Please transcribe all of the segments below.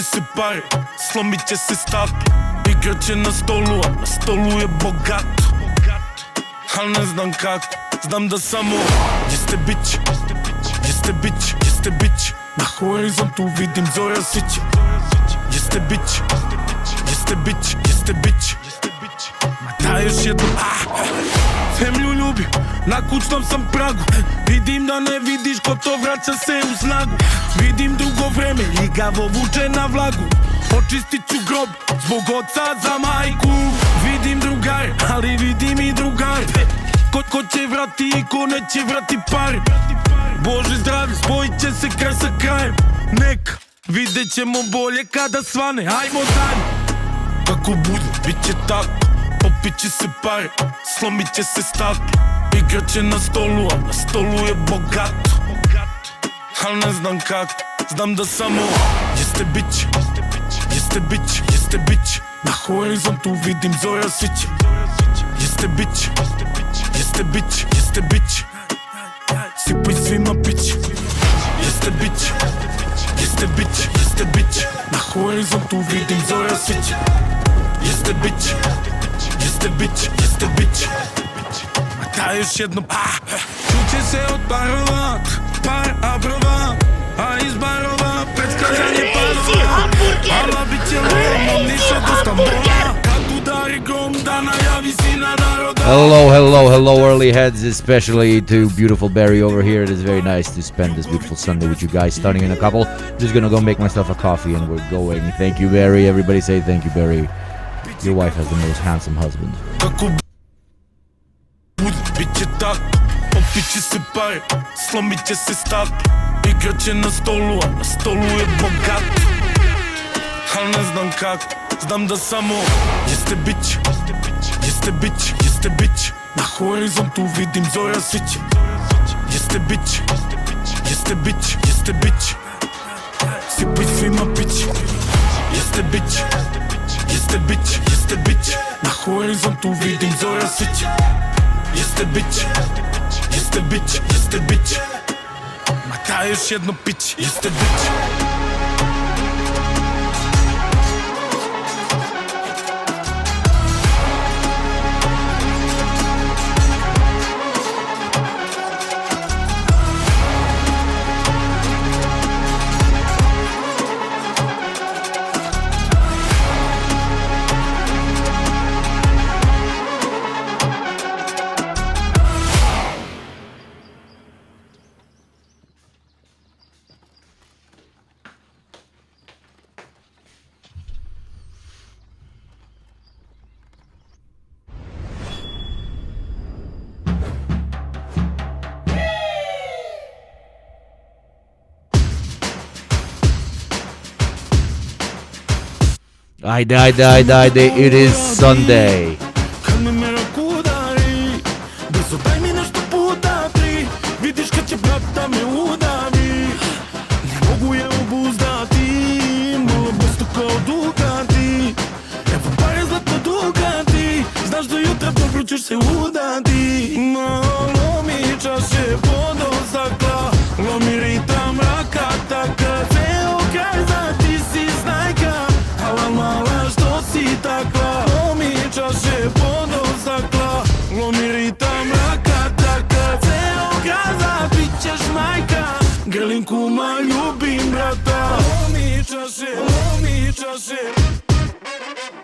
će se pare, slomit će se staklo. Igrat će na stolu, a na stolu je bogato. Al ne znam kako, znam da samo jeste bić, jeste bić, jeste bić. Na horizontu vidim zora sića. Jeste bić, jeste bić, jeste bić. Ma daj još jednu, zemlju ljubim, na kućnom sam pragu. Vidim da ne vidiš ko to vraća se u snagu. Vidim drugo vreme, ljigavo vuče na vlagu. Očistit ću grob, zbog oca za majku. Vidim drugare, ali vidim i drugare. Ko će vrati i ko neće vrati pare. Bože zdravi, spojit će se kraj sa krajem. Neka, vidjet ćemo bolje kada svane. Ajmo dalje. Kako bude, bit će tako. Popit će se pare, slomit će se staklo. Igrat će na stolu, a na stolu je bogato. Al ne znam kako, znam da samo jeste bić, jeste bić, jeste bić. Na horizontu vidim zora sića. Jeste bić, jeste bić, jeste bić. Sipaj svima pić. Jeste bić, jeste bić, jeste bić. Na horizontu vidim zora sića. Jeste bić, jeste bić, jeste bić. Ma daj još jednom, čuće se od barova, par abrova, a iz barova predskazanje parova. Ala bit će lovom, niša do Stambola. Kad udari grom, da najavi sina naroda. Hello, early heads, especially to beautiful Barry over here. It is very nice to spend this beautiful Sunday with you guys. Starting in a couple, just gonna go make myself a coffee and we're going. Thank you, Barry. Everybody say thank you, Barry. Your wife has the most handsome husband. Bit će tako, popit će se pare, slomit će se staklo. Igrat će na stolu, a na stolu je bogato. Al ne znam kako, znam da samo jeste bić, jeste bić, jeste bić. Na horizontu vidim zora sića. Jeste bić, jeste bić, jeste bić. Sipaj svima pić. Jeste bić, jeste bić, jeste bić. Na horizontu vidim zora sića. Jeste bić, jeste bić, jeste bić. Ma daj još jedno pić. Jeste bić. Ajde, it is Sunday. Kad me merak udari, brzo daj mi nešto puta tri. Vidiš kad će brat da me udavi, ne mogu je obuzdati. Malo bosto kao Dukati, evo pare zlato Dukati. Znaš do jutra dobro ćeš se udati. Malo mi čaše vodo stakla, lomi ritam rakataka. Ceo kraj zna ti si znajka, ala mala što si takva. Lomi čaše vodo stakla, lomi ritam rakataka. Ceo kraj zna bit ćeš majka, grlim kuma ljubim brata. Lomi čaše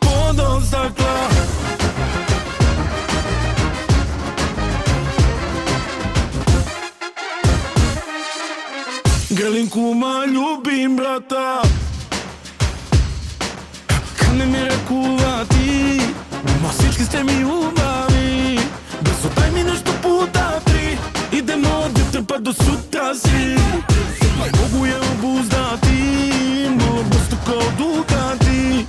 vodo stakla. Grlim kuma ljubim brata. Kad ne mi rekuvati, mosički ste mi ubavi. Brzo daj mi nešto puta tri, idemo od jutra pa do sutra svi. Ne mogu je obuzdati, malo bosto kao Dukati.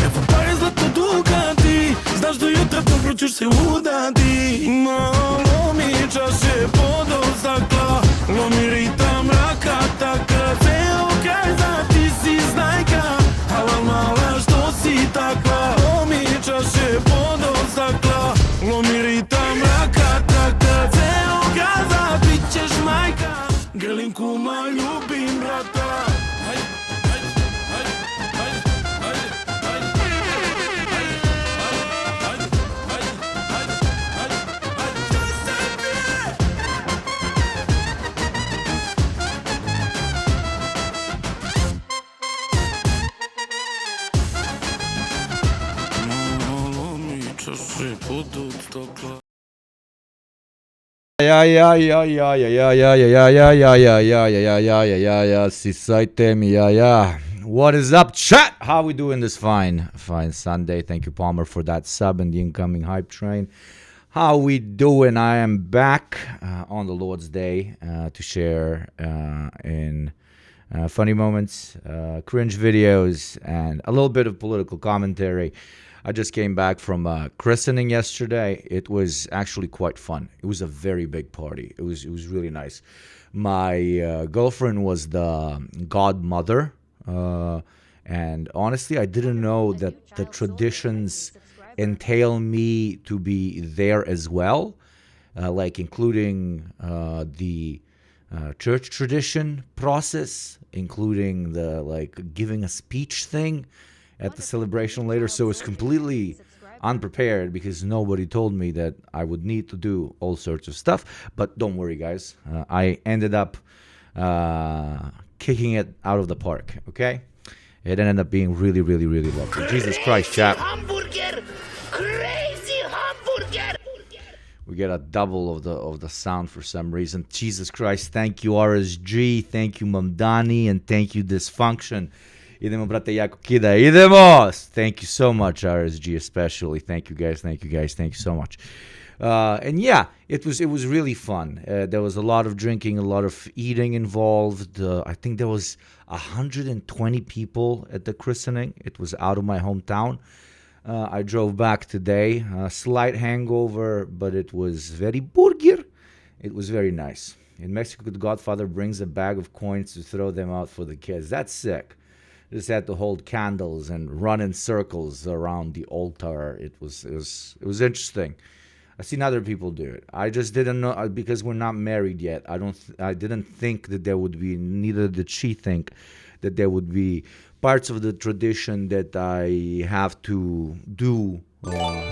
Evo pare zlato Dukati, znaš do jutra dobro ćeš se udati. Malo mi čaše vodo stakla, lomi ritam rakataka. Ceo kraj zna ti si znajka, ala mala što si takva. Lomi čaše vodo stakla, lomi ritam rakataka. Ceo kraj zna bit ćeš majka, grlim kuma ljubim brata. Svi budu dobro. What is up, chat? How we doing this fine Sunday? Thank you, Palmer, for that sub and the incoming hype train. How we doing? I am back on the Lord's Day to share in funny moments, cringe videos, and a little bit of political commentary. I just came back from christening yesterday. It was actually quite fun. It was a very big party. It was really nice. My girlfriend was the godmother, and honestly, I didn't know that the traditions entail me to be there as well, like including the church tradition process, including the giving a speech thing at the celebration later. So it's completely unprepared because nobody told me that I would need to do all sorts of stuff. But don't worry, guys. I ended up kicking it out of the park, okay? It ended up being really, really, really lovely. Jesus Christ, chat. Crazy hamburger! We get a double of the sound for some reason. Jesus Christ, thank you RSG, thank you Mamdani, and thank you Dysfunction. Idemo, brate, jako kida. Idemo! Thank you so much, RSG, especially. Thank you guys, thank you so much. And yeah, it was really fun. There was a lot of drinking, a lot of eating involved. I think there was 120 people at the christening. It was out of my hometown. I drove back today. A slight hangover, but it was very burger. It was very nice. In Mexico, the Godfather brings a bag of coins to throw them out for the kids. That's sick. Just had to hold candles and run in circles around the altar. It was interesting. I've seen other people do it. I just didn't know because we're not married yet. I didn't think that there would be. Neither did she think that there would be parts of the tradition that I have to do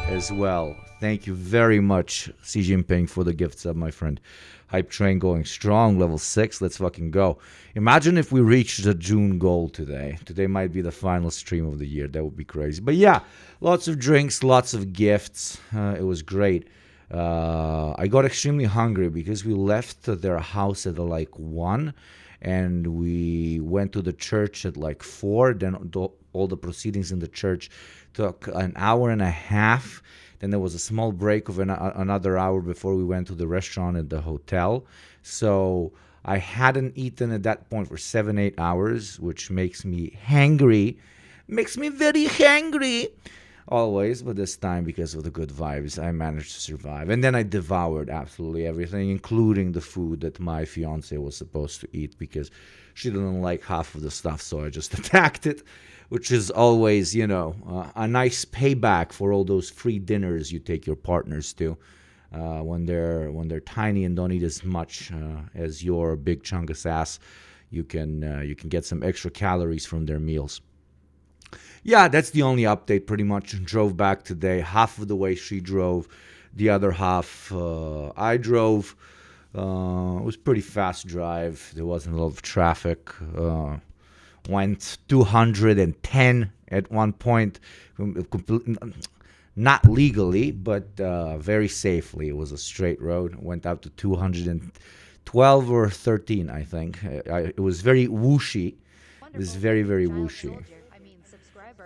as well. Thank you very much, Xi Jinping, for the gifts of my friend. Hype train going strong, level 6. Let's fucking go. Imagine if we reached the June goal today. Today might be the final stream of the year. That would be crazy. But yeah, lots of drinks, lots of gifts. It was great. I got extremely hungry because we left their house at 1. And we went to the church at 4. Then all the proceedings in the church took an hour and a half. Then there was a small break of another hour before we went to the restaurant at the hotel. So I hadn't eaten at that point for 7-8 hours, which makes me hangry. Makes me very hangry. Always, but this time, because of the good vibes, I managed to survive. And then I devoured absolutely everything, including the food that my fiance was supposed to eat, because she didn't like half of the stuff, so I just attacked it, which is always, a nice payback for all those free dinners you take your partners to when they're tiny and don't eat as much as your big chungus ass. You can get some extra calories from their meals. Yeah, that's the only update pretty much. Drove back today. Half of the way she drove. The other half I drove. It was a pretty fast drive. There wasn't a lot of traffic. Went 210 at one point. Not legally, but very safely. It was a straight road. Went out to 212 or 13, I think. It was very whooshy. It was very, very whooshy.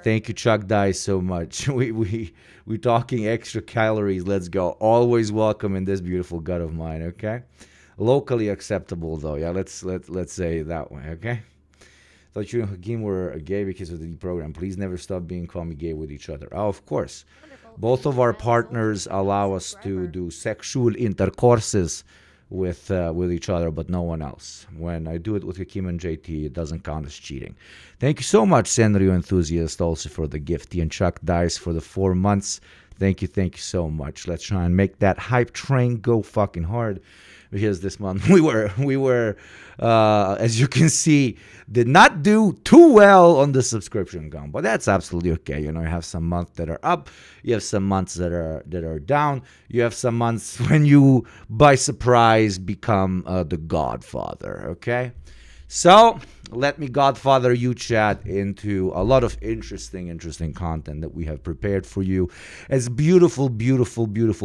Thank you, Chuck Dice, so much. We talking extra calories. Let's go. Always welcome in this beautiful gut of mine. Okay, locally acceptable though. Yeah, let's say it that way. Okay. Thought you and Hakeem were gay because of the program. Please never stop being call me gay with each other. Oh, of course. Both of our partners allow us to do sexual intercourses with each other, but no one else. When I do it with Hakeem and JT, it doesn't count as cheating. Thank you so much, Senryu Enthusiast, also for the gifty, and Chuck Dice for the 4 months. Thank you so much. Let's try and make that hype train go fucking hard. Because this month we were as you can see, did not do too well on the subscription count, but that's absolutely okay. You have some months that are up, you have some months that are down, you have some months when you by surprise become the Godfather. Okay, So let me godfather you, chat, into a lot of interesting content that we have prepared for you as beautiful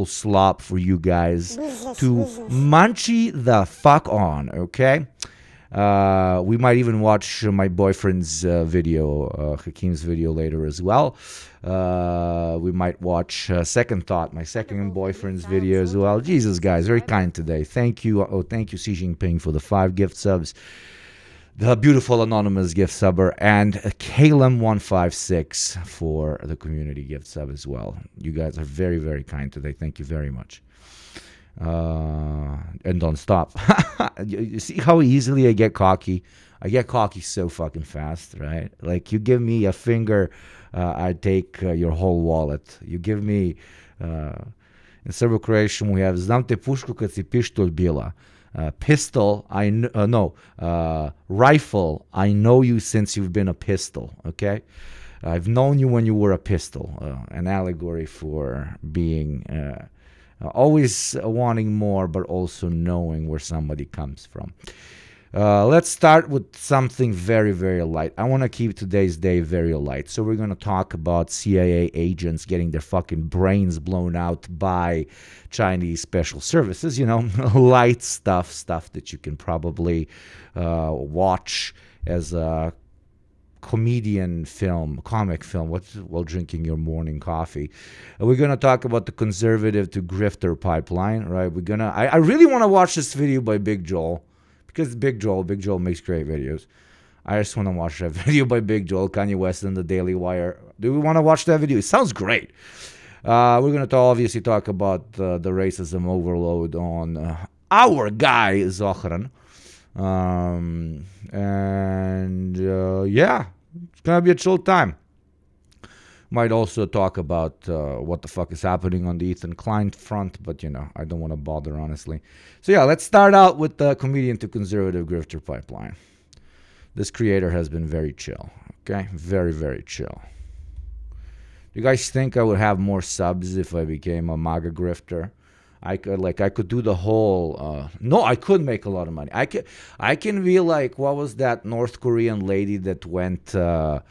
slop for you guys to munchy the fuck on, okay? We might even watch my boyfriend's video, Hakim's video later as well. We might watch Second Thought, my second boyfriend's video as well. Jesus, guys, very kind today. Thank you. Oh, thank you, Xi Jinping, for the 5 gift subs. The beautiful anonymous gift subber, and Kalem156 for the community gift sub as well. You guys are very kind today. Thank you very much. And don't stop. You see how easily I get cocky? I get cocky so fucking fast, right? Like, you give me a finger, I take your whole wallet. You give me, in Serbo-Croatian we have Znam te pušku kad si pištolj bila. Pistol, rifle, I know you since you've been a pistol, okay? I've known you when you were a pistol, an allegory for being always wanting more, but also knowing where somebody comes from. Let's start with something very light. I want to keep today's day very light. So we're going to talk about CIA agents getting their fucking brains blown out by Chinese special services. You know, light stuff that you can probably watch as a comedian film, comic film, while drinking your morning coffee. We're going to talk about the conservative to grifter pipeline, right? I really want to watch this video by Big Joel. Because Big Joel makes great videos. I just want to watch that video by Big Joel, Kanye West, and the Daily Wire. Do we want to watch that video? It sounds great. We're going to obviously talk about the racism overload on our guy, ZOHRAN. Yeah, it's going to be a chill time. Might also talk about what the fuck is happening on the Ethan Klein front, but, you know, I don't want to bother, honestly. So, yeah, let's start out with the comedian to conservative grifter pipeline. This creator has been very chill, okay? Very chill. Do you guys think I would have more subs if I became a MAGA grifter? I could do the whole, no, I could make a lot of money. I can be like, what was that North Korean lady that went to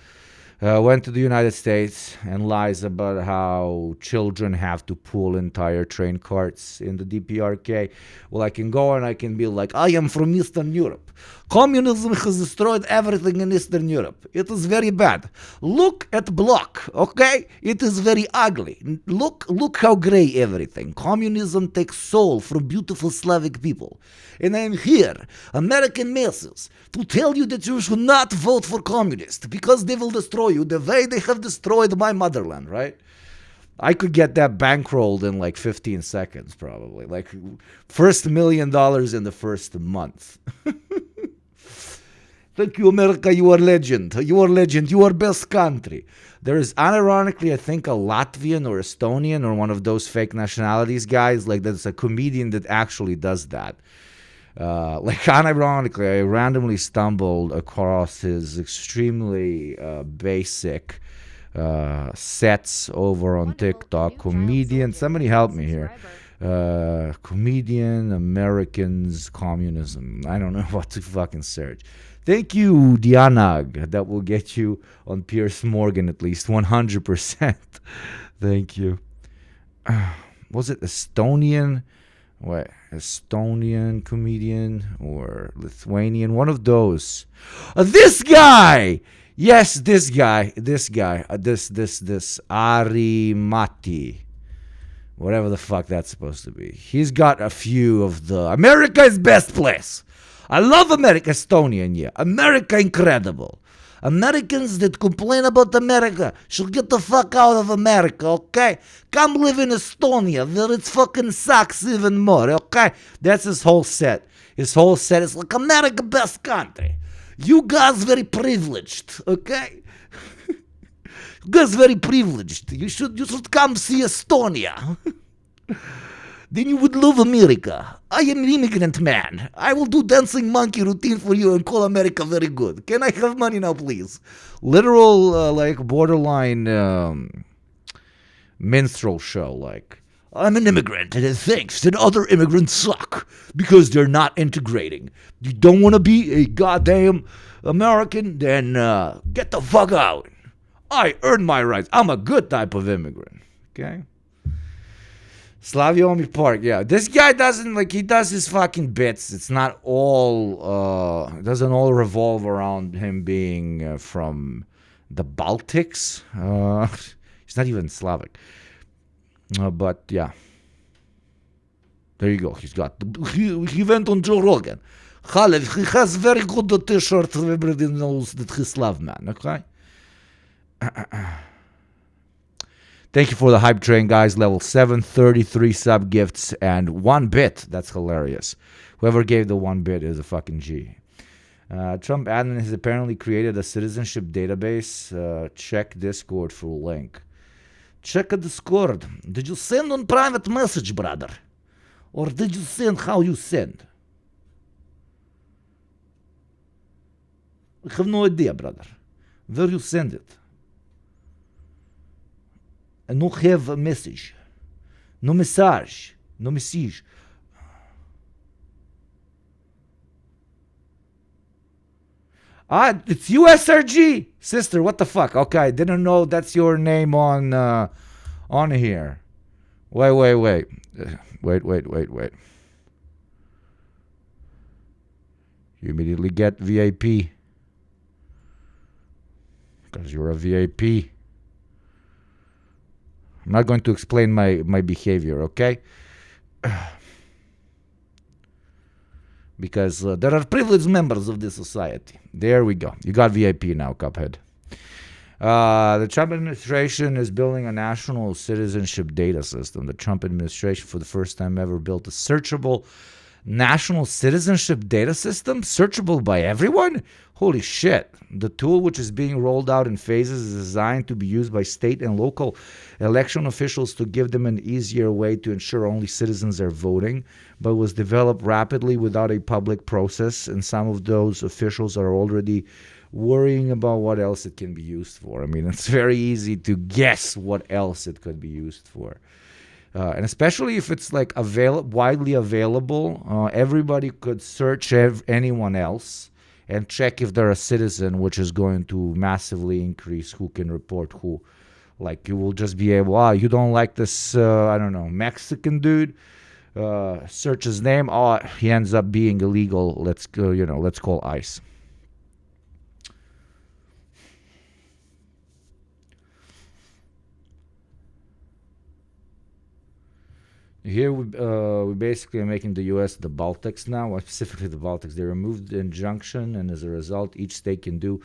the United States and lies about how children have to pull entire train carts in the DPRK. Well, I can go and I can be like, I am from Eastern Europe. Communism has destroyed everything in Eastern Europe. It is very bad. Look at Bloc, okay? It is very ugly. Look how gray everything. Communism takes soul from beautiful Slavic people. And I am here, American masses, to tell you that you should not vote for communists because they will destroy you the way they have destroyed my motherland, right? I could get that bankrolled in like 15 seconds, probably. Like, first $1 million in the first month. Thank you, America. You are legend. You are legend. You are best country. There is, unironically, I think, a Latvian or Estonian or one of those fake nationalities guys. Like, there's a comedian that actually does that. Like, unironically, I randomly stumbled across his extremely basic sets over on TikTok. Comedian, somebody help me here. Comedian, Americans, communism. I don't know what to fucking search. Thank you, Dianag. That will get you on Piers Morgan at least 100%. Thank you. Was it Estonian? What, Estonian comedian or Lithuanian? One of those. This guy! Yes, this guy. This Ari Matti. Whatever the fuck that's supposed to be. He's got a few of the America is best place. I love America. Estonian, yeah. America incredible. Americans that complain about America should get the fuck out of America, okay? Come live in Estonia where it fucking sucks even more, okay? That's his whole set. His whole set is like, America best country. You guys very privileged, okay? You guys very privileged. You should come see Estonia. Then you would love America. I am an immigrant man. I will do dancing monkey routine for you and call America very good. Can I have money now, please? Literal, like, borderline minstrel show. Like, I'm an immigrant and it thinks that other immigrants suck because they're not integrating. You don't want to be a goddamn American? Then get the fuck out. I earned my rights. I'm a good type of immigrant. Okay? Slaviomi Park, yeah. This guy doesn't, like, he does his fucking bits. It's not all, it doesn't all revolve around him being from the Baltics. He's not even Slavic. But yeah, there you go. He went on Joe Rogan. He has very good t-shirt. Everybody knows that he's Slav man. Okay. Thank you for the hype train, guys. Level 7, 33 sub gifts and 1 bit. That's hilarious. Whoever gave the 1 bit is a fucking G. Trump admin has apparently created a citizenship database. Check Discord for link. Check a Discord. Did you send on private message, brother? Or did you send how you send? I have no idea, brother. Where you send it? I don't have a message. No message. No message. It's USRG, sister. What the fuck? Okay, I didn't know that's your name on here. Wait. You immediately get VIP because you're a VIP. I'm not going to explain my behavior, okay? Because there are privileged members of this society. There we go. You got VIP now, Cuphead. The Trump administration is building a national citizenship data system. The Trump administration, for the first time ever, built a searchable national citizenship data system, searchable by everyone? Holy shit. The tool, which is being rolled out in phases, is designed to be used by state and local election officials to give them an easier way to ensure only citizens are voting, but was developed rapidly without a public process, and some of those officials are already worrying about what else it can be used for. I mean, it's very easy to guess what else it could be used for. And especially if it's like widely available, everybody could search anyone else and check if they're a citizen, which is going to massively increase who can report who. Like, you will just be able, you don't like this, I don't know, Mexican dude, search his name, he ends up being illegal, let's go, let's call ICE. Here we basically are making the U.S. the Baltics now, specifically the Baltics. They removed the injunction, and as a result, each state can do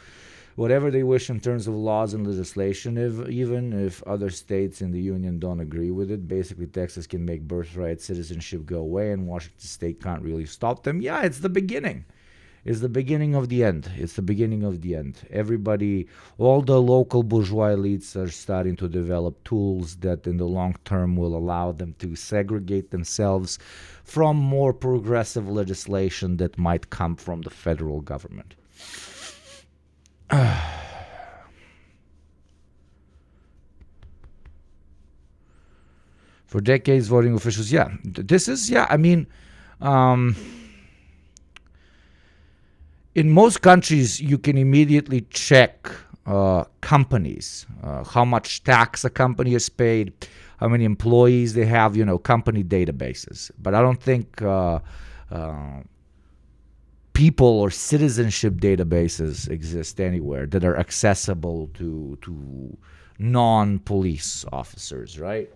whatever they wish in terms of laws and legislation, even if other states in the union don't agree with it. Basically, Texas can make birthright citizenship go away, and Washington State can't really stop them. Yeah, it's the beginning. It's the beginning of the end. It's the beginning of the end. Everybody, all the local bourgeois elites are starting to develop tools that in the long term will allow them to segregate themselves from more progressive legislation that might come from the federal government. For decades, voting officials, in most countries, you can immediately check companies, how much tax a company has paid, how many employees they have, company databases. But I don't think people or citizenship databases exist anywhere that are accessible to non-police officers, right?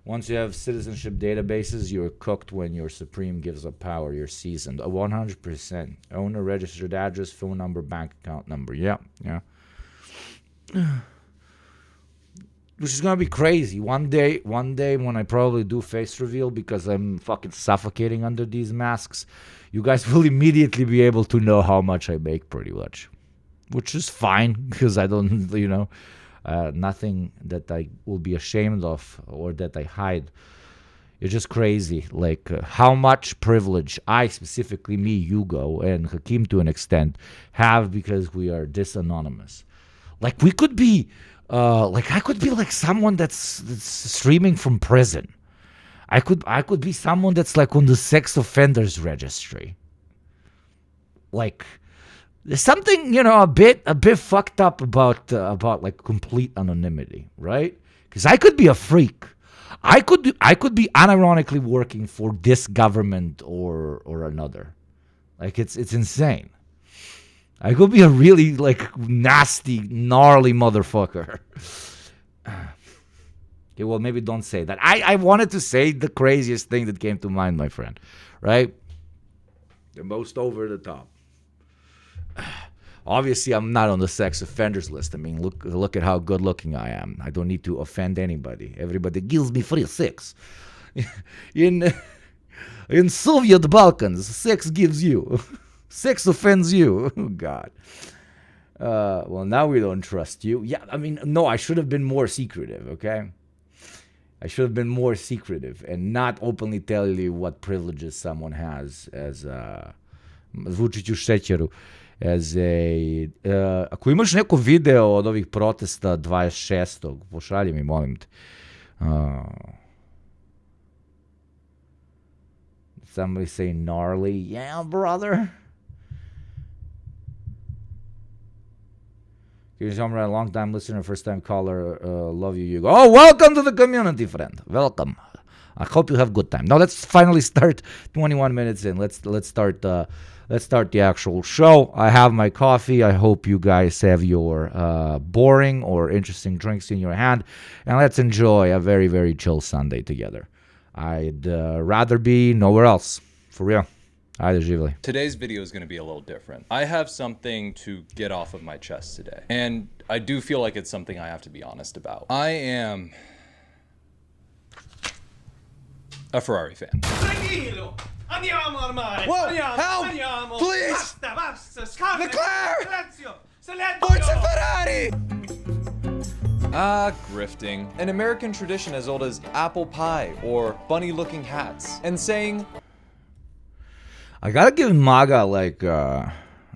Once you have citizenship databases, you're cooked when your Supreme gives up power. You're seasoned. 100%. Owner, registered address, phone number, bank account number. Yeah. Which is going to be crazy. One day when I probably do face reveal because I'm fucking suffocating under these masks, you guys will immediately be able to know how much I make pretty much. Which is fine because I don't, nothing that I will be ashamed of or that I hide. It's just crazy, like how much privilege I, specifically me, Hugo, and Hakim to an extent, have because we are this anonymous. Like we could be, like I could be like someone that's streaming from prison. I could be someone that's like on the sex offenders registry. Like there's something, you know, a bit fucked up about like complete anonymity, right? Because I could be a freak. I could be unironically working for this government or another. Like it's insane. I could be a really like nasty, gnarly motherfucker. Okay, well maybe don't say that. I wanted to say the craziest thing that came to mind, my friend. Right? The most over the top. Obviously, I'm not on the sex offenders list. I mean, look at how good looking I am. I don't need to offend anybody. Everybody gives me free sex. In Soviet Balkans, sex gives you. Sex offends you. Oh, God. Well, now we don't trust you. Yeah, I mean, no, I should have been more secretive, okay? I should have been more secretive and not openly tell you what privileges someone has as Vučić u šećeru. As a, ako imaš neko video od ovih protesta 26. pošalji mi, molim te. Somebody say gnarly. Yeah, brother. Here's Zohran, long time listener, first time caller. Love you, Yugo. Oh, welcome to the community, friend. Welcome. I hope you have good time. Now let's finally start. 21 minutes in. Let's start. Let's start the actual show. I have my coffee. I hope you guys have your boring or interesting drinks in your hand. And let's enjoy a very, very chill Sunday together. I'd rather be nowhere else. For real. Ajde, živjeli. Today's video is going to be a little different. I have something to get off of my chest today. And I do feel like it's something I have to be honest about. I am a Ferrari fan. Tranquillo! Andiamo al mare! Whoa, Andiamo! help! Andiamo! Please! Basta! Scarpe! Leclerc! Silenzio! Silenzio! Forza Ferrari! Grifting. An American tradition as old as apple pie or bunny-looking hats. And saying, I gotta give MAGA like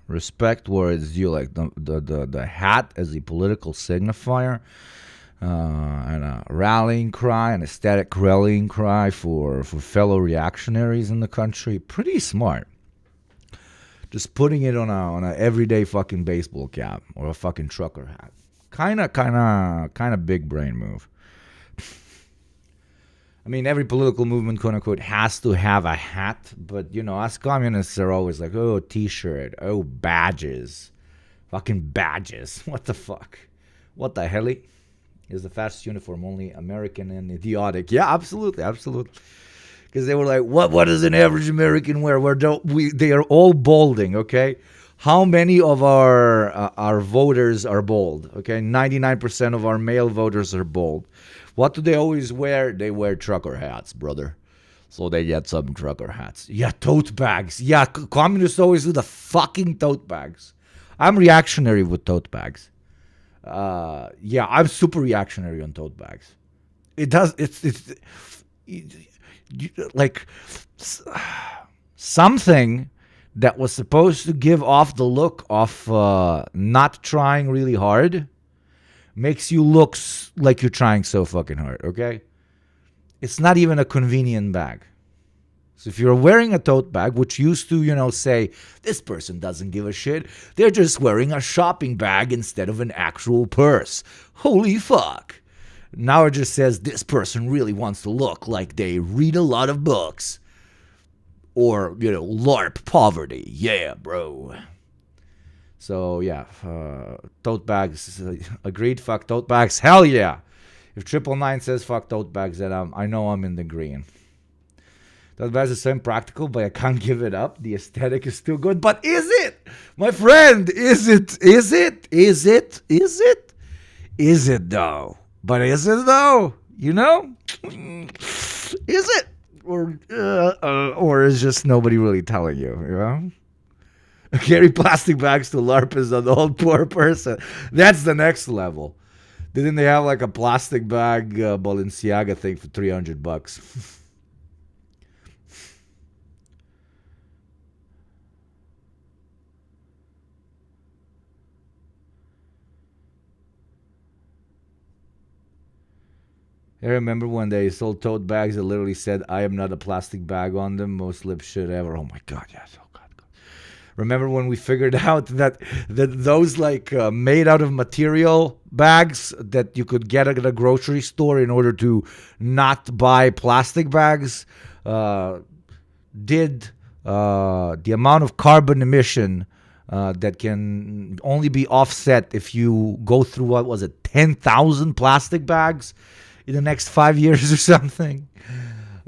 respect where it's due, like the hat as a political signifier, and a rallying cry, an aesthetic rallying cry for fellow reactionaries in the country. Pretty smart. Just putting it on a everyday fucking baseball cap or a fucking trucker hat. Kind of big brain move. I mean, every political movement, quote unquote, has to have a hat. But, you know, us communists are always like, oh, t-shirt, oh, badges. Fucking badges. What the fuck? What the hell is the fascist uniform only American and idiotic? Yeah, absolutely. Because they were like, what does an average American wear? They are all balding, okay? How many of our voters are bald? Okay, 99% of our male voters are bald. What do they always wear? They wear trucker hats, brother. So they get some trucker hats. Yeah, tote bags. Yeah, communists always do the fucking tote bags. I'm reactionary with tote bags. Yeah, I'm super reactionary on tote bags. It's like something that was supposed to give off the look of not trying really hard makes you look like you're trying so fucking hard, okay? It's not even a convenient bag. So if you're wearing a tote bag, which used to, you know, say, this person doesn't give a shit, they're just wearing a shopping bag instead of an actual purse. Holy fuck. Now it just says, this person really wants to look like they read a lot of books. Or, you know, LARP poverty. Yeah, bro. So, yeah, tote bags, agreed, fuck tote bags, hell yeah. If 999 says fuck tote bags, then I know I'm in the green. Tote bags are so impractical, but I can't give it up. The aesthetic is still good, but is it? My friend, is it? Is it? Is it? Is it? Is it though? But is it though? You know? Is it? Or is just nobody really telling you, you know? Carry plastic bags to LARP is an old poor person. That's the next level. Didn't they have like a plastic bag Balenciaga thing for $300? I remember when they sold tote bags that literally said, "I am not a plastic bag" on them. Most lip shit ever. Oh my god, yes. Oh god. Remember when we figured out that those like made out of material bags that you could get at a grocery store in order to not buy plastic bags did the amount of carbon emission that can only be offset if you go through, what was it, 10,000 plastic bags in the next 5 years or something.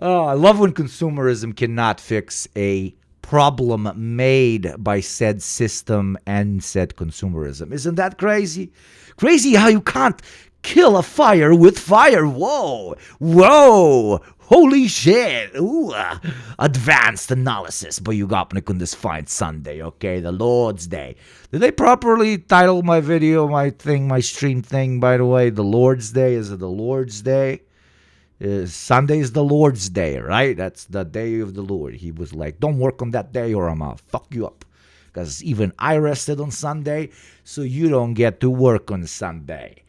Oh, I love when consumerism cannot fix a problem made by said system and said consumerism. Isn't that crazy? Crazy how you can't kill a fire with fire. Whoa. Whoa. Holy shit. Ooh. Advanced analysis by Yugopnik on this fine Sunday, okay? The Lord's Day. Did they properly title my video, my thing, my stream thing, by the way? The Lord's Day? Is it the Lord's Day? Sunday is the Lord's Day, right? That's the day of the Lord. He was like, don't work on that day or I'm gonna fuck you up. Because even I rested on Sunday, so you don't get to work on Sunday.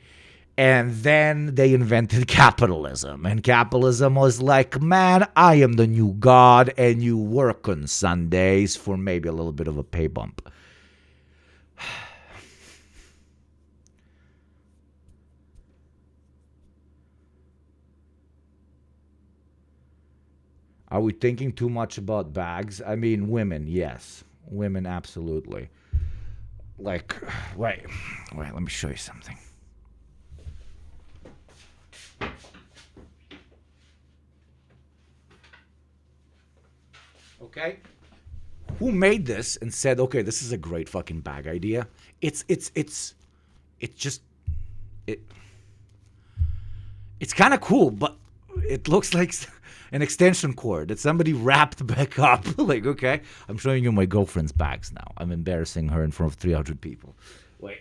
And then they invented capitalism. And capitalism was like, man, I am the new God, and you work on Sundays for maybe a little bit of a pay bump. Are we thinking too much about bags? I mean, women, yes. Women, absolutely. Like, wait, let me show you something. Okay? Who made this and said, okay, this is a great fucking bag idea? It's kind of cool, but it looks like an extension cord that somebody wrapped back up. Like, okay, I'm showing you my girlfriend's bags now. I'm embarrassing her in front of 300 people. Wait.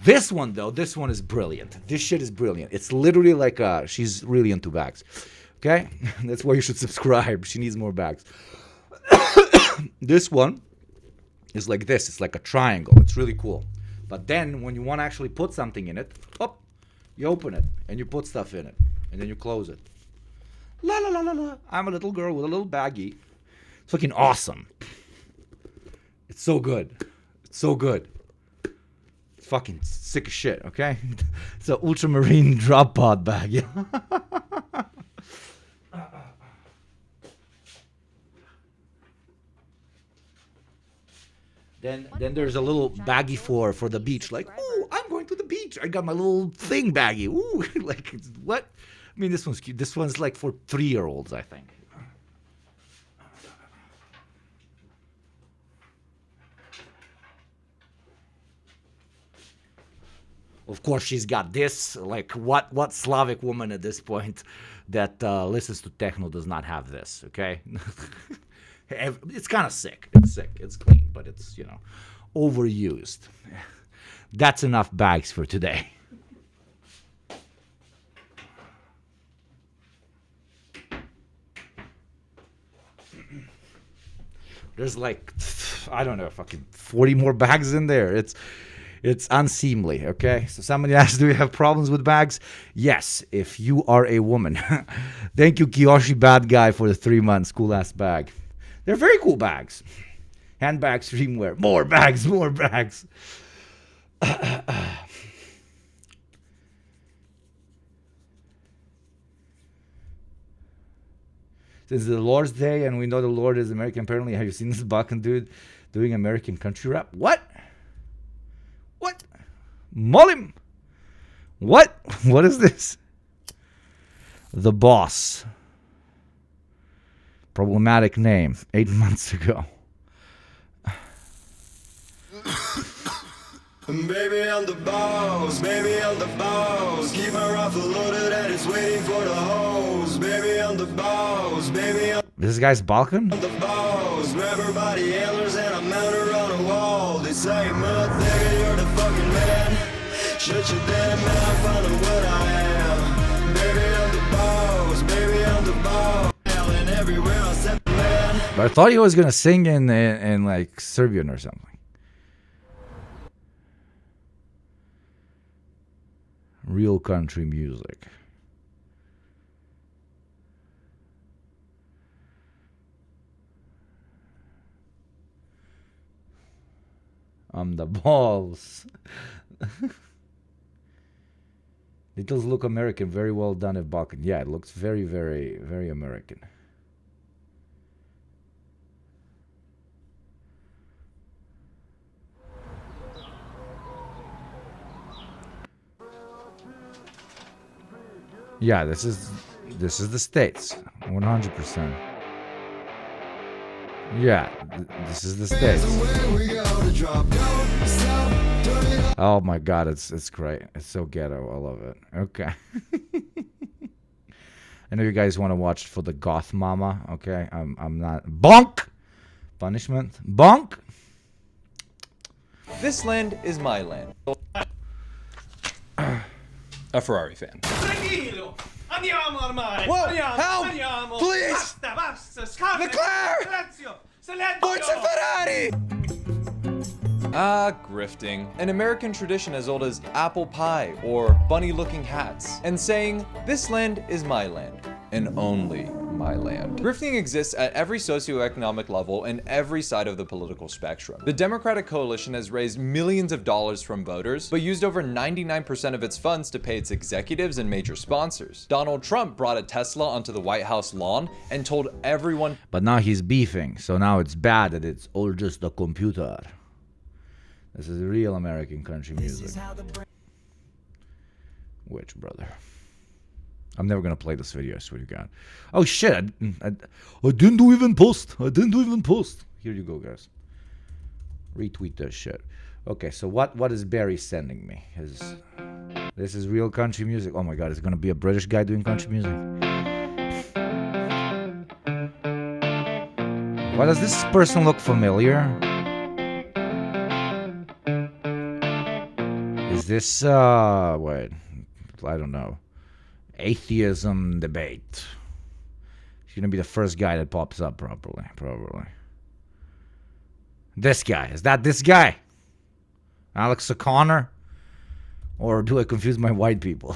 This one, though, this one is brilliant. This shit is brilliant. It's literally like, she's really into bags. Okay? That's why you should subscribe. She needs more bags. This one is like this. It's like a triangle. It's really cool. But then when you want to actually put something in it, you open it and you put stuff in it. And then you close it. La la la la la. I'm a little girl with a little baggie. It's fucking awesome. It's so good. It's so good. It's fucking sick as shit, okay? It's an ultramarine drop pod bag, yeah. Then there's a little baggie for the beach. Like, ooh, I'm going to the beach. I got my little thing baggie. Ooh, like, what? I mean, this one's cute. This one's like for 3-year-olds, I think. Of course, she's got this. Like, what Slavic woman at this point that listens to techno does not have this, okay? It's kind of sick. It's sick. It's clean, but it's, you know, overused. That's enough bags for today. There's like, I don't know, fucking 40 more bags in there. It's unseemly, okay? So somebody asked, do you have problems with bags? Yes, if you are a woman. Thank you, Kiyoshi Bad Guy, for the 3 months. Cool-ass bag. They're very cool bags. Handbag, streamwear. More bags, more bags. Since the Lord's Day and we know the Lord is American, apparently, have you seen this Balkan dude doing American country rap? What? What? Molim? What? What is this? The Boss. Problematic name. 8 months ago. Baby, I'm the boss. Baby, I'm the boss. Keep my rifle loaded and it's waiting for the hose. Baby, I'm the boss. Baby, I'm This guy's Balkan? the boss. Grab her by the antlers and I mount her on a wall. They say, motherfucker, you're the fucking man. Shut your damn mouth, I know what I am. Baby, I'm the boss. Baby, I'm the boss. And everywhere I step, man. But I thought he was gonna sing in like Serbian or something. Real country music. The balls. It does look American. Very well done at Balkan. Yeah, it looks very, very, very American. Yeah, this is the States. 100%. Yeah, this is the States. Oh my god, it's great. It's so ghetto. I love it. Okay. I know you guys want to watch for the goth mama. Okay, I'm not. Bonk! Punishment. Bonk! This land is my land. A Ferrari fan. Tranquillo. Andiamo al mare. Whoa, Andiamo, help! andiamo. Please! Basta, basta. Scarpe. Leclerc! Silenzio. Silenzio. Ferrari! Grifting. An American tradition as old as apple pie or bunny-looking hats. And saying, this land is my land. And only my land. Grifting exists at every socioeconomic level and every side of the political spectrum. The Democratic coalition has raised millions of dollars from voters, but used over 99% of its funds to pay its executives and major sponsors. Donald Trump brought a Tesla onto the White House lawn and told everyone. But now he's beefing, so now it's bad that it's all just a computer. This is real American country music. Which, brother? I'm never gonna play this video, I swear to God. Oh shit, I didn't do even post. I didn't do even post. Here you go, guys. Retweet this shit. Okay, so what is Barry sending me? This is real country music. Oh my God, is it gonna be a British guy doing country music? Why does this person look familiar? Is this, wait, I don't know. Atheism debate. He's gonna be the first guy that pops up, probably. This guy, is that this guy? Alex O'Connor? Or do I confuse my white people?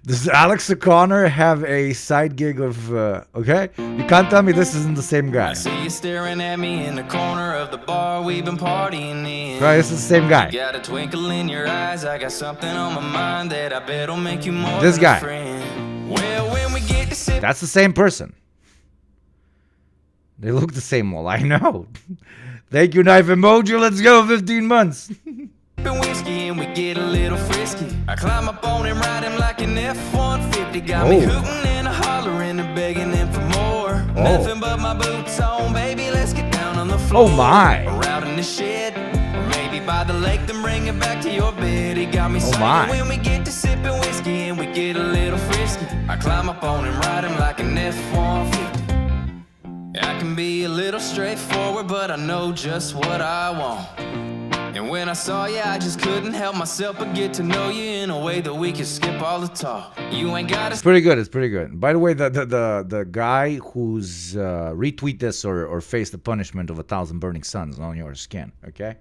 Does Alex O'Connor have a side gig of, okay? You can't tell me this isn't the same guy. I see you staring at me in the corner of the bar we've been partying in. Right, this is the same guy. Got a twinkle in your eyes, I got something on my mind that I bet will make you more This than guy. a friend. Well, when we get to sip That's the same person. They look the same. Well, I know. Thank you, knife emoji. Let's go. 15 months. whiskey and we get a little frisky. I climb up on him, ride him like an F-150. Got me hooting and a hollering and begging him for more. Nothing but my boots on, baby, let's get down on the floor. Oh my. Or out in the shed, or maybe by the lake, then bring it back to your bed. He got me singing when we get to sipping whiskey and we get a little frisky. I climb up on him, ride him like an F-150. I can be a little straightforward, but I know just what I want. And when I saw you, I just couldn't help myself but get to know you in a way that we could skip all the talk. You ain't got to. It's pretty good. It's pretty good. By the way, the guy who's retweet this or face the punishment of 1,000 burning suns on your skin. Okay,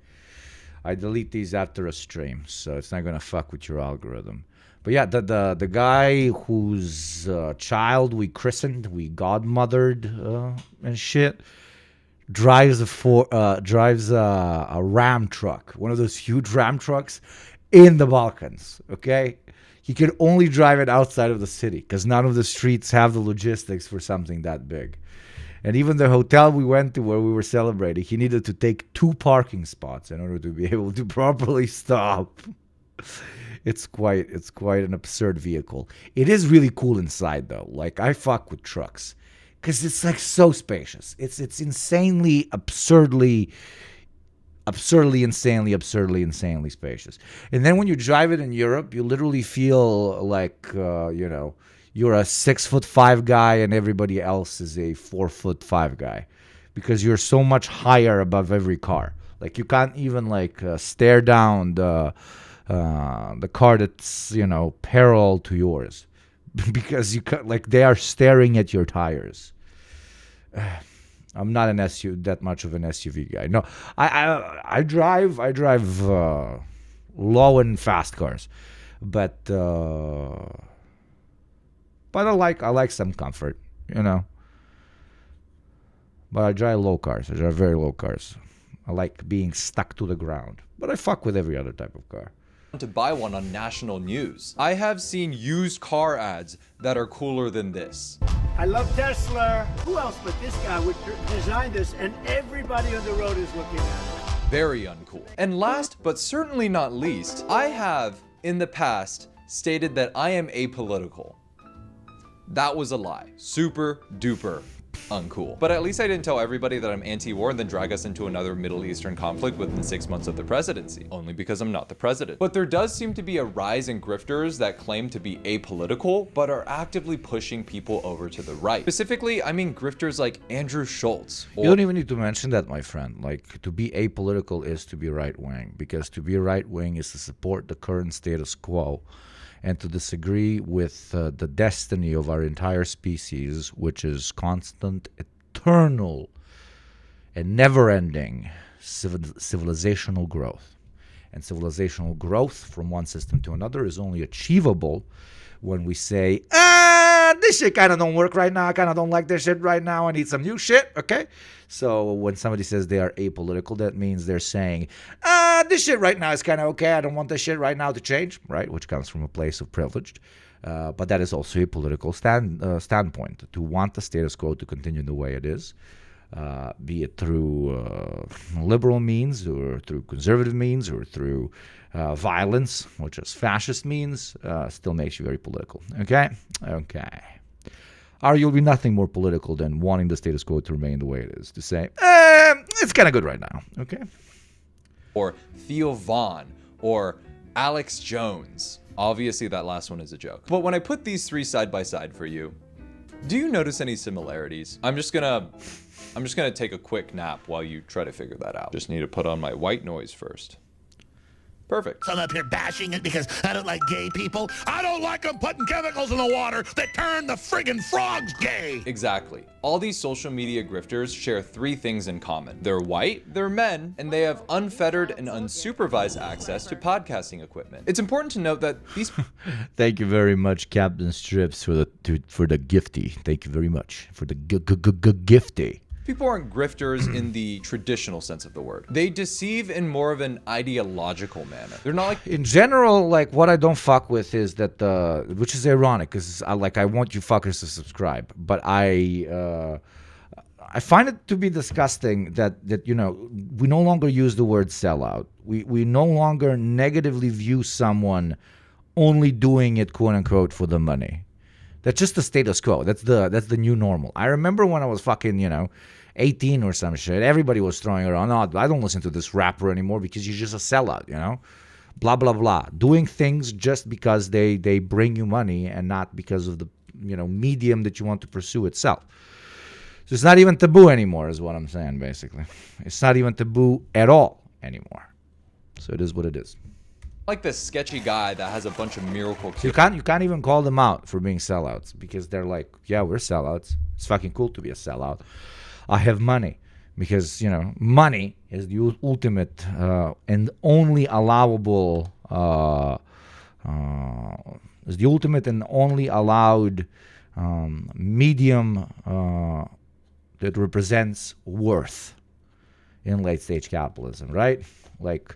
I delete these after a stream, so it's not gonna fuck with your algorithm. But yeah, the guy whose child we christened, we godmothered and shit, drives a Ram truck, one of those huge Ram trucks in the Balkans. Okay, he can only drive it outside of the city because none of the streets have the logistics for something that big. And even the hotel we went to where we were celebrating, he needed to take 2 parking spots in order to be able to properly stop. It's quite an absurd vehicle. It is really cool inside though. Like, I fuck with trucks because it's like so spacious. It's insanely, absurdly insanely spacious. And then when you drive it in Europe, you literally feel like you're a 6'5" guy and everybody else is a 4'5" guy, because you're so much higher above every car. Like, you can't even stare down the car that's parallel to yours, because they are staring at your tires. I'm not that much of an SUV guy. No, I drive low and fast cars. but I like some comfort, you know. But I drive low cars. I drive very low cars. I like being stuck to the ground. But I fuck with every other type of car. To buy one on national news. I have seen used car ads that are cooler than this. I love Tesla. Who else but this guy would design this, and everybody on the road is looking at it. Very uncool. And last but certainly not least, I have in the past stated that I am apolitical. That was a lie. Super duper uncool. But at least I didn't tell everybody that I'm anti-war and then drag us into another Middle Eastern conflict within 6 months of the presidency, only because I'm not the president. But there does seem to be a rise in grifters that claim to be apolitical, but are actively pushing people over to the right. Specifically, I mean grifters like Andrew Schultz. You don't even need to mention that, my friend. Like, to be apolitical is to be right-wing, because to be right-wing is to support the current status quo and to disagree with the destiny of our entire species, which is constant, eternal, and never-ending civilizational growth. And civilizational growth from one system to another is only achievable when we say, this shit kind of don't work right now. I kind of don't like this shit right now. I need some new shit, okay? So when somebody says they are apolitical, that means they're saying, this shit right now is kind of okay. I don't want this shit right now to change, right? Which comes from a place of privilege. But that is also a political standpoint, to want the status quo to continue the way it is, be it through liberal means or through conservative means or through violence, which is fascist means, still makes you very political, okay? Okay. Arguably nothing more political than wanting the status quo to remain the way it is, to say, it's kind of good right now, okay? Or Theo Vaughn, or Alex Jones. Obviously that last one is a joke. But when I put these three side by side for you, do you notice any similarities? I'm just gonna take a quick nap while you try to figure that out. Just need to put on my white noise first. Perfect. I'm up here bashing it because I don't like gay people. I don't like them putting chemicals in the water that turn the friggin' frogs gay. Exactly. All these social media grifters share three things in common. They're white, they're men, and they have unfettered and unsupervised access to podcasting equipment. It's important to note that these... Thank you very much, Captain Strips, for the gifty. Thank you very much for the gifty. People aren't grifters in the traditional sense of the word. They deceive in more of an ideological manner. They're not like... In general, like, what I don't fuck with is that, which is ironic, because I want you fuckers to subscribe, but I find it to be disgusting that you know, we no longer use the word sellout. We no longer negatively view someone only doing it, quote unquote, for the money. That's just the status quo. That's the new normal. I remember when I was fucking, 18 or some shit, everybody was throwing around, I don't listen to this rapper anymore because you're just a sellout, blah, blah, blah. Doing things just because they bring you money and not because of the, medium that you want to pursue itself. So it's not even taboo anymore is what I'm saying, basically. It's not even taboo at all anymore. So it is what it is. Like this sketchy guy that has a bunch of miracle cures. You can't even call them out for being sellouts because they're like, yeah, we're sellouts. It's fucking cool to be a sellout. I have money because, money is the ultimate and only allowable, is the ultimate and only allowed medium that represents worth in late stage capitalism, right? Like,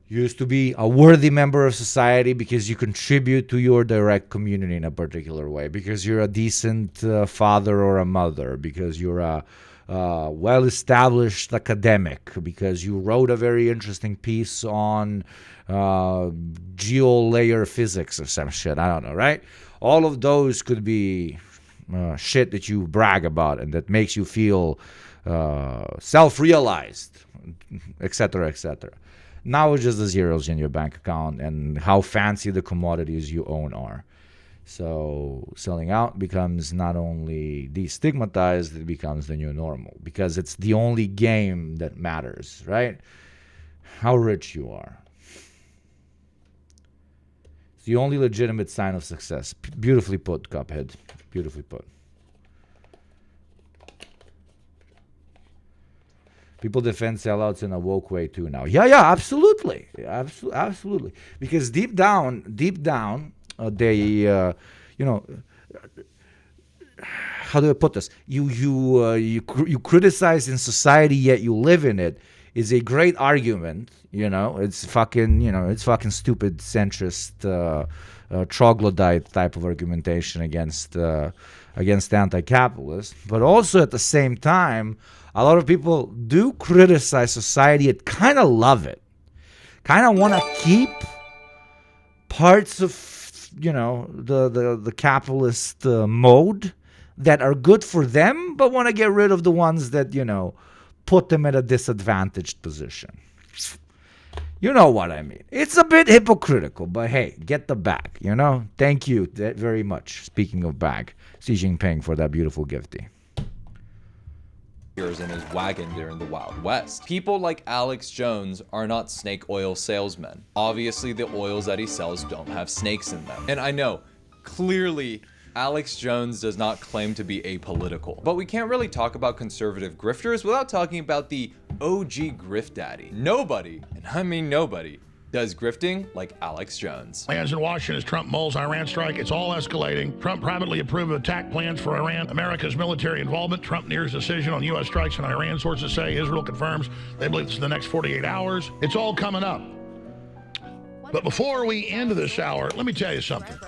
you used to be a worthy member of society because you contribute to your direct community in a particular way, because you're a decent father or a mother, because you're a well-established academic, because you wrote a very interesting piece on geolayer physics or some shit. I don't know, right? All of those could be shit that you brag about and that makes you feel self-realized, etc., etc. Now it's just the zeros in your bank account and how fancy the commodities you own are. So selling out becomes not only destigmatized, it becomes the new normal because it's the only game that matters, right? How rich you are. It's the only legitimate sign of success. Beautifully put, Cuphead. Beautifully put. People defend sellouts in a woke way too now. Yeah, absolutely, absolutely. Because deep down, they, you know, how do I put this? You criticize in society, yet you live in it. Is a great argument. You know, it's fucking stupid centrist, troglodyte type of argumentation against anti-capitalists. But also at the same time, a lot of people do criticize society and kind of love it. Kind of want to keep parts of, you know, the capitalist mode that are good for them, but want to get rid of the ones that, you know, put them at a disadvantaged position. You know what I mean. It's a bit hypocritical, but hey, get the bag, you know? Thank you very much. Speaking of bag, Xi Jinping for that beautiful gifty. In his wagon during the Wild West. People like Alex Jones are not snake oil salesmen. Obviously, the oils that he sells don't have snakes in them. And I know, clearly, Alex Jones does not claim to be apolitical. But we can't really talk about conservative grifters without talking about the OG grift daddy. Nobody, and I mean nobody, does grifting like Alex Jones. Plans in Washington as Trump mulls Iran strike. It's all escalating. Trump privately approved attack plans for Iran. America's military involvement. Trump nears decision on U.S. strikes in Iran. Sources say Israel confirms they believe it's in the next 48 hours. It's all coming up. But before we end this hour, let me tell you something.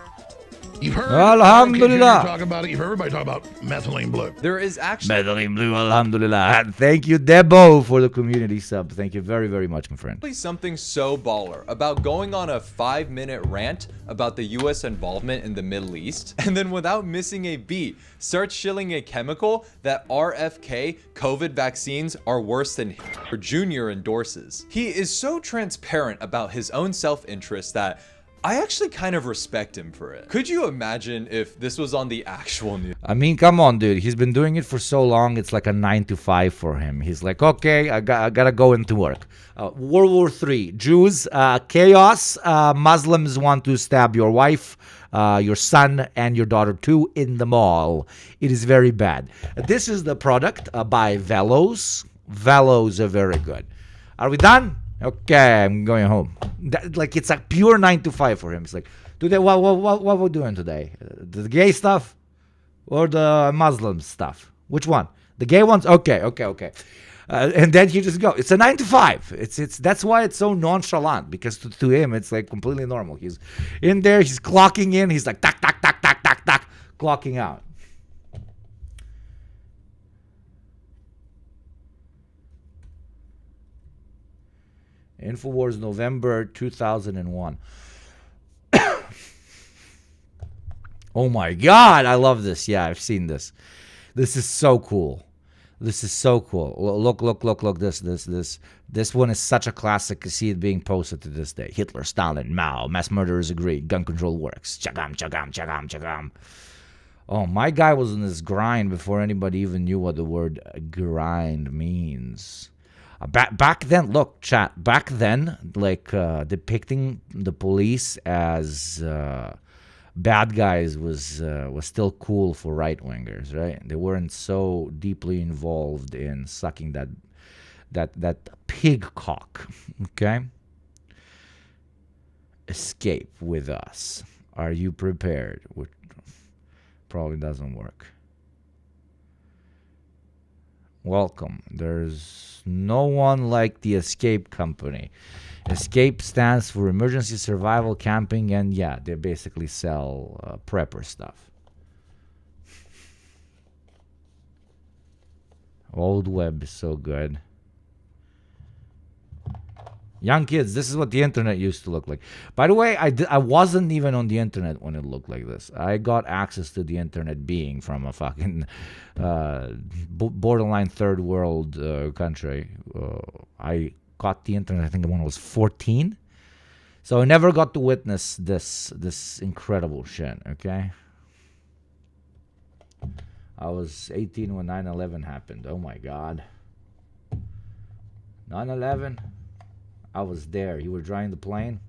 You've heard Alhamdulillah. Talk about it. You've heard everybody talk about methylene blue. There is actually Methylene blue, alhamdulillah. Thank you, Debo, for the community sub. Thank you very, very much, my friend. something so baller about going on a 5-minute rant about the US involvement in the Middle East, and then without missing a beat, start shilling a chemical that RFK COVID vaccines are worse than Jr. endorses. He is so transparent about his own self-interest that I actually kind of respect him for it. Could you imagine if this was on the actual news? I mean, come on, dude. He's been doing it for so long. It's like a 9 to 5 for him. He's like, okay, I gotta go into work. World War III, Jews, chaos. Muslims want to stab your wife, your son, and your daughter too in the mall. It is very bad. This is the product by Velos. Velos are very good. Are we done? Okay, I'm going home. Like, it's a pure 9 to 5 for him. It's like, today, what we're doing today? The gay stuff or the Muslim stuff? Which one? The gay ones? Okay. And then he just go. It's a 9 to 5. It's that's why it's so nonchalant, because to him it's like completely normal. He's in there. He's clocking in. He's like tack, clocking out. InfoWars, November 2001. Oh my God, I love this. Yeah, I've seen this. This is so cool. This is so cool. Look. This one is such a classic. You see it being posted to this day. Hitler, Stalin, Mao, mass murderers agree. Gun control works. Chagam. Oh, my guy was in this grind before anybody even knew what the word grind means. Back then, look, chat. Back then, like depicting the police as bad guys was still cool for right wingers, right? They weren't so deeply involved in sucking that pig cock. Okay. Escape with us. Are you prepared? Which probably doesn't work. Welcome. There's no one like the Escape Company. Escape stands for Emergency Survival Camping, and yeah, they basically sell prepper stuff. Old web is so good. Young kids, this is what the internet used to look like. By the way, I wasn't even on the internet when it looked like this. I got access to the internet being from a fucking borderline third world country. I got the internet, I think, when I was 14. So I never got to witness this incredible shit, okay? I was 18 when 9/11 happened. Oh my God. 9/11? I was there. You were driving the plane.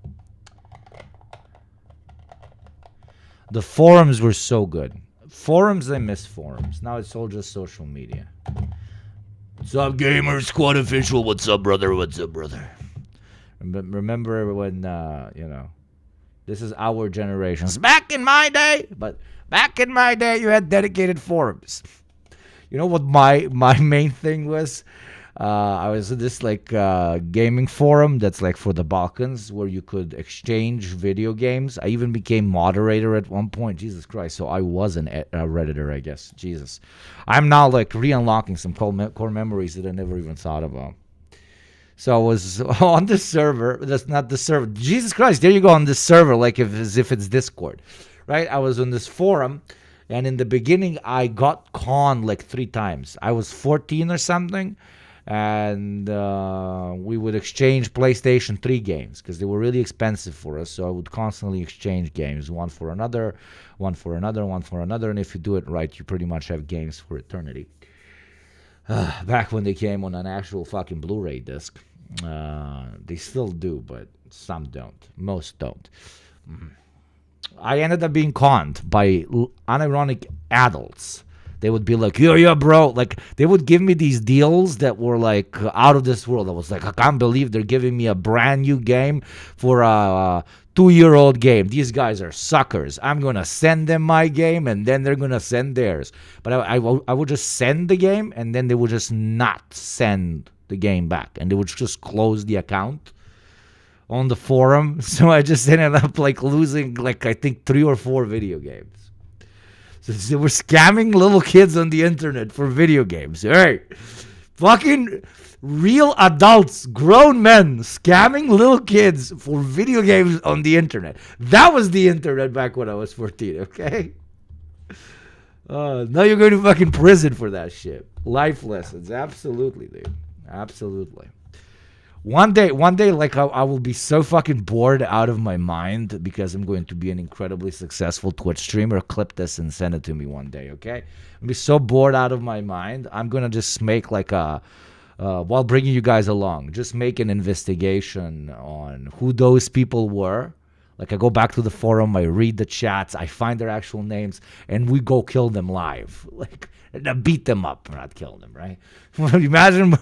The forums were so good. Forums, I miss forums. Now it's all just social media. What's up, Gamer Squad Official? What's up, brother? What's up, brother? Remember when, this is our generations. Back in my day, you had dedicated forums. You know what my main thing was? I was in this gaming forum that's like for the Balkans where you could exchange video games. I even became moderator at one point. Jesus Christ. So I was a Redditor, I guess. Jesus. I'm now re-unlocking some core memories that I never even thought about. So I was on this server. That's not the server. Jesus Christ. There you go on this server as if it's Discord. Right? I was on this forum. And in the beginning, I got conned 3 times. I was 14 or something. And we would exchange PlayStation 3 games because they were really expensive for us. So I would constantly exchange games, one for another. And if you do it right, you pretty much have games for eternity. Back when they came on an actual fucking Blu-ray disc. They still do, but some don't. Most don't. I ended up being conned by unironic adults. They would be like, yeah, bro. They would give me these deals that were out of this world. I was like, I can't believe they're giving me a brand new game for a 2-year-old game. These guys are suckers. I'm going to send them my game, and then they're going to send theirs. But I would just send the game, and then they would just not send the game back. And they would just close the account on the forum. So I just ended up losing, I think, 3 or 4 video games. So they were scamming little kids on the internet for video games. Hey, fucking real adults, grown men, scamming little kids for video games on the internet. That was the internet back when I was 14, okay? Now you're going to fucking prison for that shit. Life lessons, absolutely, dude. Absolutely. One day, I will be so fucking bored out of my mind because I'm going to be an incredibly successful Twitch streamer. Clip this and send it to me one day, okay? I'll be so bored out of my mind. I'm going to just make while bringing you guys along, just make an investigation on who those people were. I go back to the forum, I read the chats, I find their actual names, and we go kill them live. Beat them up, not kill them, right? Imagine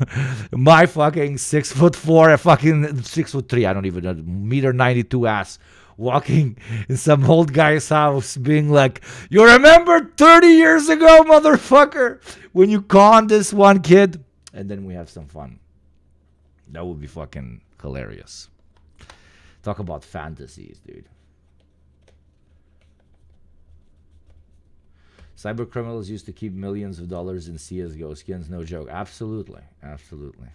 my fucking 6'4", fucking 6'3", I don't even know, 1.92 m ass, walking in some old guy's house, being like, you remember 30 years ago, motherfucker, when you conned this one kid? And then we have some fun. That would be fucking hilarious. Talk about fantasies, dude. Cyber criminals used to keep millions of dollars in CSGO skins, no joke. Absolutely, absolutely.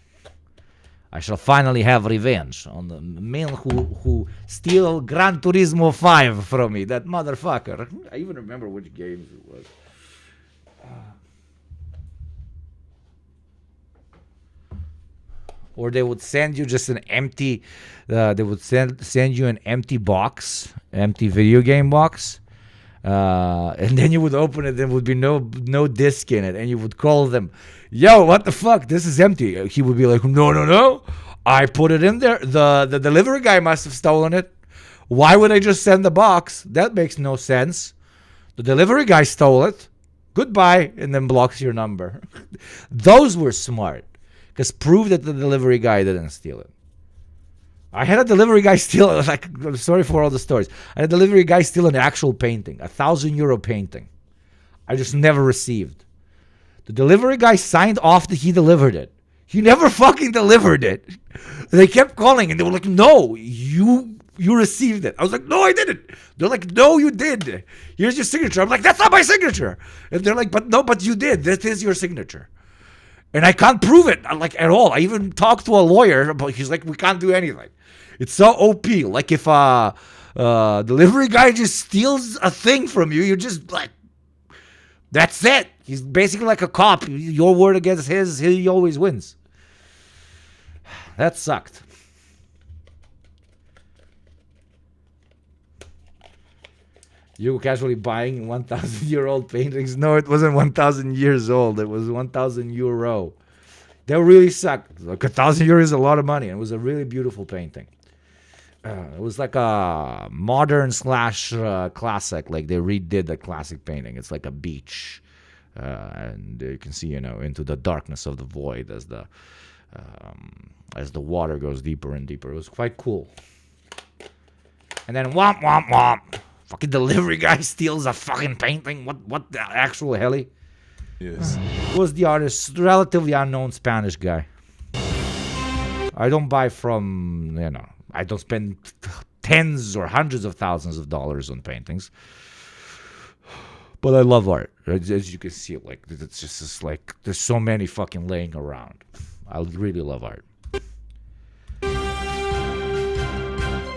I shall finally have revenge on the man who steal Gran Turismo 5 from me. That motherfucker. I even remember which games it was. Or they would send you just an empty, they would send you an empty box, empty video game box. And then you would open it, there would be no disc in it, and you would call them, yo, what the fuck, this is empty. He would be like, no, I put it in there. The delivery guy must have stolen it. Why would I just send the box? That makes no sense. The delivery guy stole it. Goodbye, and then blocks your number. Those were smart, because prove that the delivery guy didn't steal it. I had a delivery guy steal, I'm sorry for all the stories. I had a delivery guy steal an actual painting, a €1,000 painting. I just never received. The delivery guy signed off that he delivered it. He never fucking delivered it. They kept calling and they were like, no, you received it. I was like, no, I didn't. They're like, no, you did. Here's your signature. I'm like, that's not my signature. And they're like, but you did. That is your signature. And I can't prove it, at all. I even talked to a lawyer, but he's like, we can't do anything. It's so OP. If a delivery guy just steals a thing from you, you're just like, that's it. He's basically like a cop. Your word against his, he always wins. That sucked. You were casually buying 1,000-year-old paintings. No, it wasn't 1,000 years old. It was 1,000 euro. That really sucked. 1,000 euro is a lot of money. And it was a really beautiful painting. It was like a modern / classic. They redid the classic painting. It's like a beach. and you can see, into the darkness of the void as the water goes deeper and deeper. It was quite cool. And then womp womp womp. Fucking delivery guy steals a fucking painting. What the actual helly? Yes. Who was the artist? Relatively unknown Spanish guy. I don't buy from, I don't spend tens or hundreds of thousands of dollars on paintings. But I love art. As you can see, like, it's just like, there's so many fucking laying around. I really love art.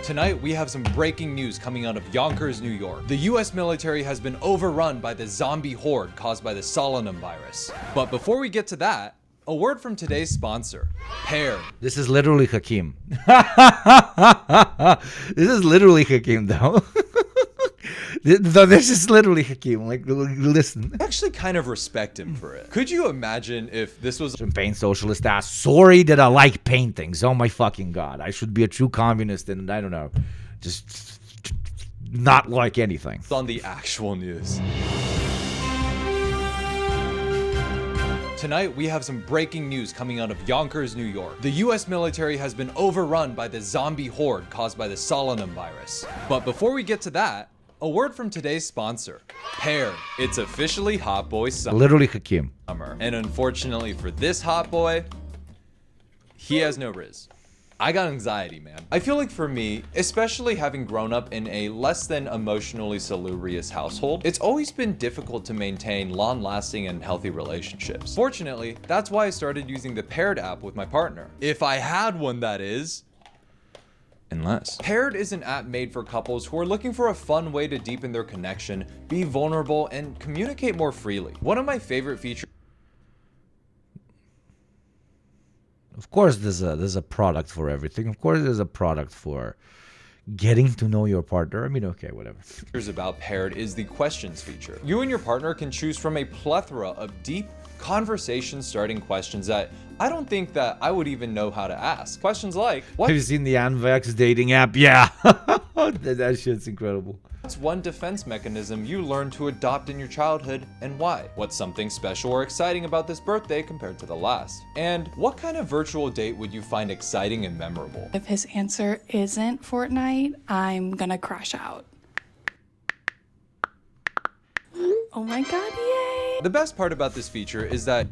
Tonight, we have some breaking news coming out of Yonkers, New York. The US military has been overrun by the zombie horde caused by the Solanum virus. But before we get to that, a word from today's sponsor, Pear. This is literally Hakim. This is literally Hakim, though. This is literally Hakim. Like, listen. I actually kind of respect him for it. Could you imagine if this was Champagne socialist ass. Sorry that I like paintings. Oh my fucking god. I should be a true communist and I don't know. Just not like anything. on the actual news? Tonight, we have some breaking news coming out of Yonkers, New York. The US military has been overrun by the zombie horde caused by the Solanum virus. But before we get to that, a word from today's sponsor, Pear. It's officially Hot Boy Summer. Literally Hakim. And unfortunately for this hot boy, he has no riz. I got anxiety, man. I feel like for me, especially having grown up in a less than emotionally salubrious household, it's always been difficult to maintain long-lasting and healthy relationships. Fortunately, that's why I started using the Paired app with my partner. If I had one, that is. Unless. Paired is an app made for couples who are looking for a fun way to deepen their connection, be vulnerable, and communicate more freely. One of my favorite features. Of course, there's a product for everything. Of course, there's a product for getting to know your partner. I mean, okay, whatever. About Paired is the questions feature. You and your partner can choose from a plethora of deep, conversation-starting questions that I don't think that I would even know how to ask. Questions like, Have you seen the Anvex dating app? Yeah. that shit's incredible. what's one defense mechanism you learned to adopt in your childhood and why? What's something special or exciting about this birthday compared to the last? And what kind of virtual date would you find exciting and memorable? If his answer isn't Fortnite, I'm gonna crash out. Oh my god, yay! The best part about this feature is that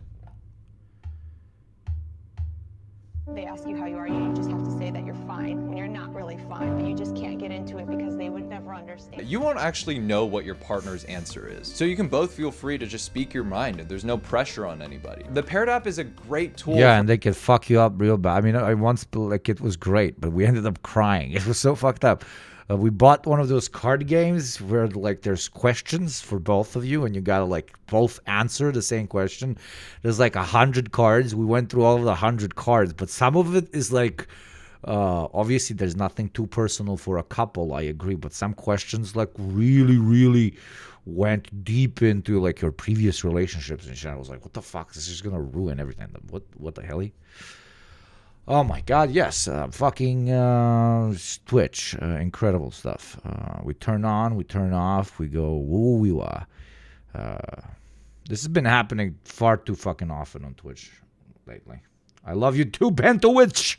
they ask you how you are, you just have to say that you're fine when you're not really fine, but you just can't get into it because they would never understand. you won't actually know what your partner's answer is. So you can both feel free to just speak your mind and there's no pressure on anybody. The Paired app is a great tool. Yeah, and they can fuck you up real bad. I mean, I once, like, it was great, but we ended up crying. It was so fucked up. We bought one of those card games where, like, there's questions for both of you and you gotta, like, both answer the same question. There's like 100 cards. We went through all of the 100 cards, but some of it is like, obviously there's nothing too personal for a couple, I agree, but some questions like really went deep into like your previous relationships and shit. I was like, what the fuck? This is gonna ruin everything. What the hell? Oh my god, yes. Fucking Twitch. Incredible stuff. We turn on, we turn off, we go woo-wee-wah. This has been happening far too fucking often on Twitch lately. I love you too, Bentowitch!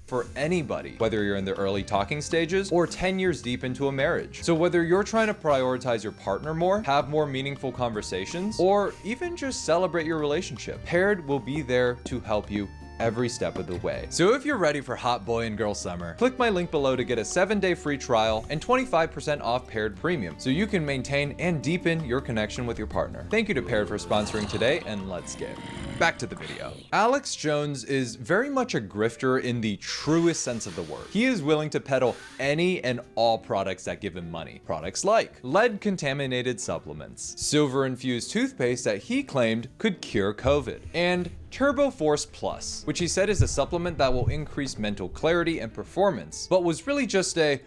For anybody, whether you're in the early talking stages or 10 years deep into a marriage. So whether you're trying to prioritize your partner more, have more meaningful conversations, or even just celebrate your relationship, Paired will be there to help you every step of the way. So if you're ready for hot boy and girl summer, click my link below to get a 7-day free trial and 25% off Paired Premium so you can maintain and deepen your connection with your partner. Thank you to Paired for sponsoring today, and let's get back to the video. Alex Jones is very much a grifter in the truest sense of the word. He is willing to peddle any and all products that give him money. Products like lead-contaminated supplements, silver-infused toothpaste that he claimed could cure COVID, and Turbo Force Plus, which he said is a supplement that will increase mental clarity and performance, but was really just a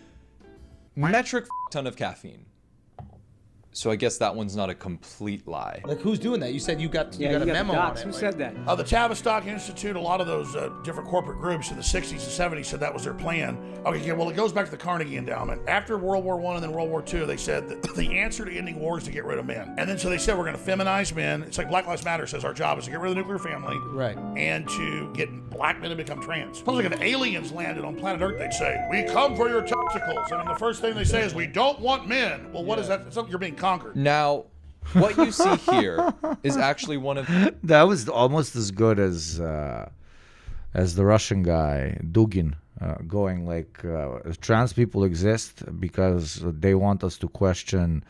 metric ton of caffeine. So I guess that one's not a complete lie. Like, who's doing that? You said you got a memo on it. Who said that? The Tavistock Institute, a lot of those different corporate groups in the 60s and 70s said that was their plan. Okay, well, it goes back to the Carnegie Endowment. After World War I and then World War II, they said that the answer to ending war is to get rid of men. And then so they said we're going to feminize men. It's like Black Lives Matter says our job is to get rid of the nuclear family. Right. And to get black men to become trans. Sounds like if aliens landed on planet Earth, they'd say, we come for your testicles. And then the first thing they say is, we don't want men. Well, what is that? It's like you're being conquered. Now, what you see here is actually one of... That was almost as good as the Russian guy, Dugin, going like, trans people exist because they want us to question